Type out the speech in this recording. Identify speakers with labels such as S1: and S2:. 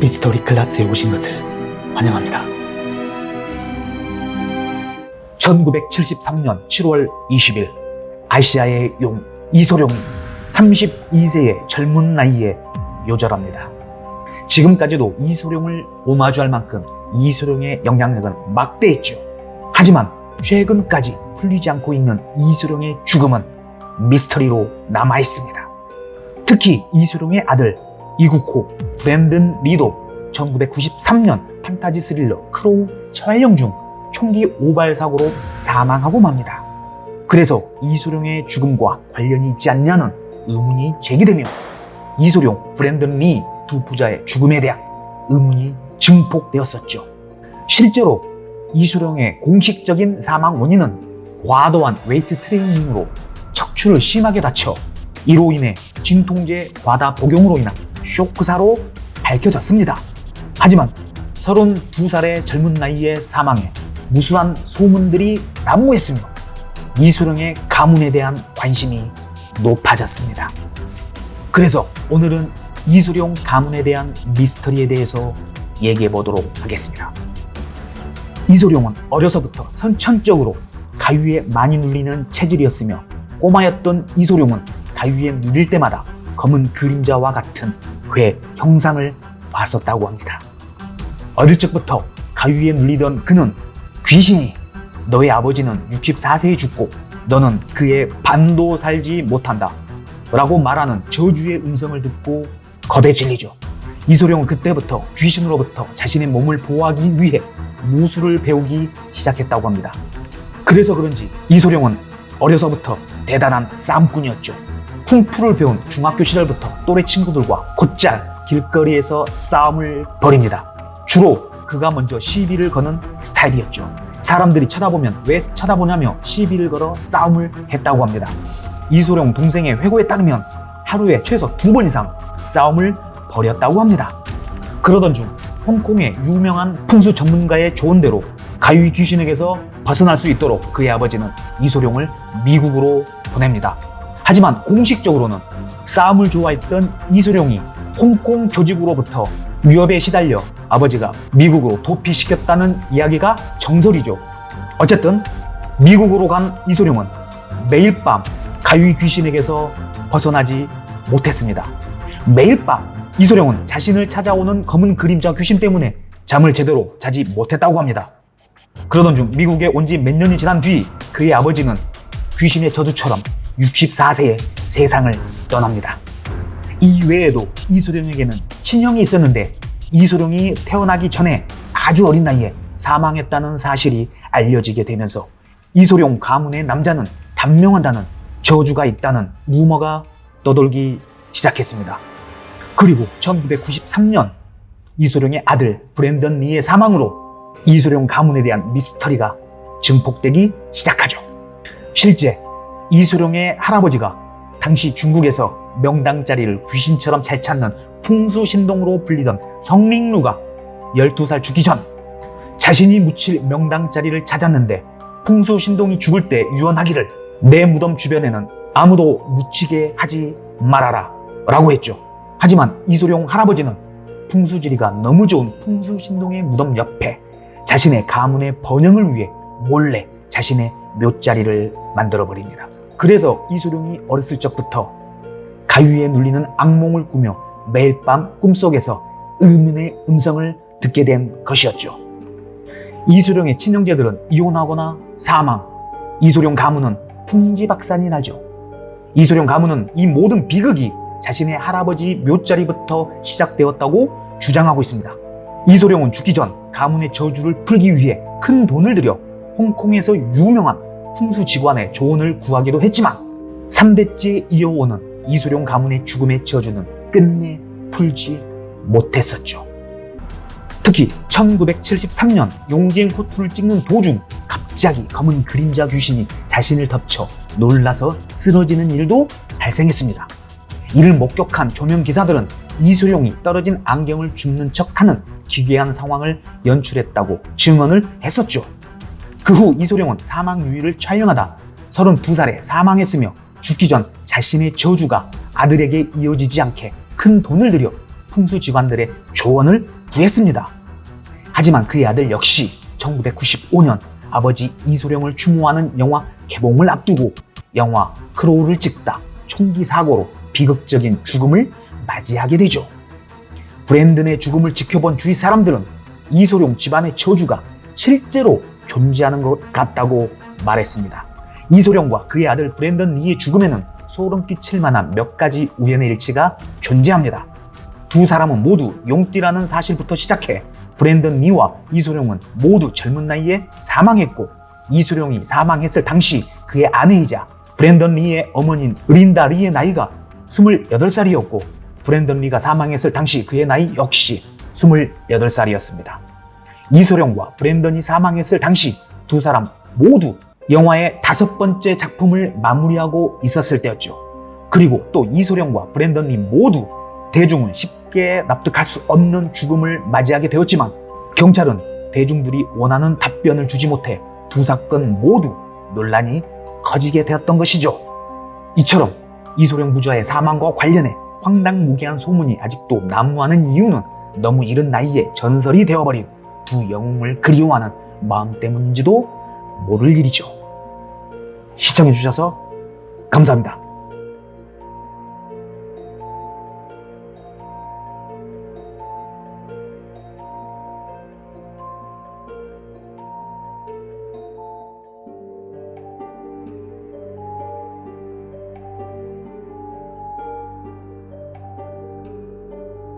S1: 미스터리 클라스에 오신 것을 환영합니다. 1973년 7월 20일 아시아의 용 이소룡이 32세의 젊은 나이에 요절합니다. 지금까지도 이소룡을 오마주할 만큼 이소룡의 영향력은 막대했죠. 하지만 최근까지 풀리지 않고 있는 이소룡의 죽음은 미스터리로 남아있습니다. 특히 이소룡의 아들 이국호 브랜든 리도 1993년 판타지 스릴러 크로우 촬영 중 총기 오발 사고로 사망하고 맙니다. 그래서 이소룡의 죽음과 관련이 있지 않냐는 의문이 제기되며 이소룡, 브랜든 리 두 부자의 죽음에 대한 의문이 증폭되었었죠. 실제로 이소룡의 공식적인 사망 원인은 과도한 웨이트 트레이닝으로 척추를 심하게 다쳐 이로 인해 진통제 과다 복용으로 인한 쇼크사로 밝혀졌습니다. 하지만 32살의 젊은 나이에 사망해 무수한 소문들이 난무했으며 이소룡의 가문에 대한 관심이 높아졌습니다. 그래서 오늘은 이소룡 가문에 대한 미스터리에 대해서 얘기해 보도록 하겠습니다. 이소룡은 어려서부터 선천적으로 가위에 많이 눌리는 체질이었으며 꼬마였던 이소룡은 가위에 눌릴 때마다 검은 그림자와 같은 괴 형상을 봤었다고 합니다. 어릴 적부터 가위에 눌리던 그는 귀신이 너의 아버지는 64세에 죽고 너는 그의 반도 살지 못한다 라고 말하는 저주의 음성을 듣고 겁에 질리죠. 이소룡은 그때부터 귀신으로부터 자신의 몸을 보호하기 위해 무술을 배우기 시작했다고 합니다. 그래서 그런지 이소룡은 어려서부터 대단한 싸움꾼이었죠. 쿵푸를 배운 중학교 시절부터 또래 친구들과 곧잘 길거리에서 싸움을 벌입니다. 주로 그가 먼저 시비를 거는 스타일이었죠. 사람들이 쳐다보면 왜 쳐다보냐며 시비를 걸어 싸움을 했다고 합니다. 이소룡 동생의 회고에 따르면 하루에 최소 2번 이상 싸움을 벌였다고 합니다. 그러던 중 홍콩의 유명한 풍수 전문가의 조언대로 가위 귀신에게서 벗어날 수 있도록 그의 아버지는 이소룡을 미국으로 보냅니다. 하지만 공식적으로는 싸움을 좋아했던 이소룡이 홍콩 조직으로부터 위협에 시달려 아버지가 미국으로 도피시켰다는 이야기가 정설이죠. 어쨌든 미국으로 간 이소룡은 매일 밤 가위 귀신에게서 벗어나지 못했습니다. 매일 밤 이소룡은 자신을 찾아오는 검은 그림자 귀신 때문에 잠을 제대로 자지 못했다고 합니다. 그러던 중 미국에 온 지 몇 년이 지난 뒤 그의 아버지는 귀신의 저주처럼 64세에 세상을 떠납니다. 이 외에도 이소룡에게는 친형이 있었는데 이소룡이 태어나기 전에 아주 어린 나이에 사망했다는 사실이 알려지게 되면서 이소룡 가문의 남자는 단명한다는 저주가 있다는 루머가 떠돌기 시작했습니다. 그리고 1993년 이소룡의 아들 브랜든 리의 사망으로 이소룡 가문에 대한 미스터리가 증폭되기 시작하죠. 실제 이소룡의 할아버지가 당시 중국에서 명당자리를 귀신처럼 잘 찾는 풍수신동으로 불리던 성링루가 12살 죽기 전 자신이 묻힐 명당자리를 찾았는데 풍수신동이 죽을 때 유언하기를 내 무덤 주변에는 아무도 묻히게 하지 말아라 라고 했죠. 하지만 이소룡 할아버지는 풍수지리가 너무 좋은 풍수신동의 무덤 옆에 자신의 가문의 번영을 위해 몰래 자신의 묘자리를 만들어버립니다. 그래서 이소룡이 어렸을 적부터 가위에 눌리는 악몽을 꾸며 매일 밤 꿈속에서 의문의 음성을 듣게 된 것이었죠. 이소룡의 친형제들은 이혼하거나 사망, 이소룡 가문은 풍지박산이 나죠. 이소룡 가문은 이 모든 비극이 자신의 할아버지 묘자리부터 시작되었다고 주장하고 있습니다. 이소룡은 죽기 전 가문의 저주를 풀기 위해 큰 돈을 들여 홍콩에서 유명한 풍수지관의 조언을 구하기도 했지만 3대째 이어오는 이소룡 가문의 죽음의 저주는 끝내 풀지 못했었죠. 특히 1973년 용진 호투를 찍는 도중 갑자기 검은 그림자 귀신이 자신을 덮쳐 놀라서 쓰러지는 일도 발생했습니다. 이를 목격한 조명 기사들은 이소룡이 떨어진 안경을 줍는 척하는 기괴한 상황을 연출했다고 증언을 했었죠. 그 후 이소룡은 사망 유일을 촬영하다 32살에 사망했으며 죽기 전 자신의 저주가 아들에게 이어지지 않게 큰 돈을 들여 풍수지관들의 조언을 구했습니다. 하지만 그의 아들 역시 1995년 아버지 이소룡을 추모하는 영화 개봉을 앞두고 영화 크로우를 찍다 총기 사고로 비극적인 죽음을 맞이하게 되죠. 브랜든의 죽음을 지켜본 주위 사람들은 이소룡 집안의 저주가 실제로 존재하는 것 같다고 말했습니다. 이소룡과 그의 아들 브랜든 리의 죽음에는 소름 끼칠 만한 몇 가지 우연의 일치가 존재합니다. 두 사람은 모두 용띠라는 사실부터 시작해 브랜든 리와 이소룡은 모두 젊은 나이에 사망했고, 이소룡이 사망했을 당시 그의 아내이자 브랜든 리의 어머니인 린다 리의 나이가 28살이었고 브랜든 리가 사망했을 당시 그의 나이 역시 28살이었습니다. 이소룡과 브랜든이 사망했을 당시 두 사람 모두 영화의 5번째 작품을 마무리하고 있었을 때였죠. 그리고 또 이소룡과 브랜든 리 모두 대중은 쉽게 납득할 수 없는 죽음을 맞이하게 되었지만 경찰은 대중들이 원하는 답변을 주지 못해 두 사건 모두 논란이 커지게 되었던 것이죠. 이처럼 이소룡 부자의 사망과 관련해 황당무계한 소문이 아직도 난무하는 이유는 너무 이른 나이에 전설이 되어버린 두 영웅을 그리워하는 마음 때문인지도 모를 일이죠. 시청해주셔서 감사합니다.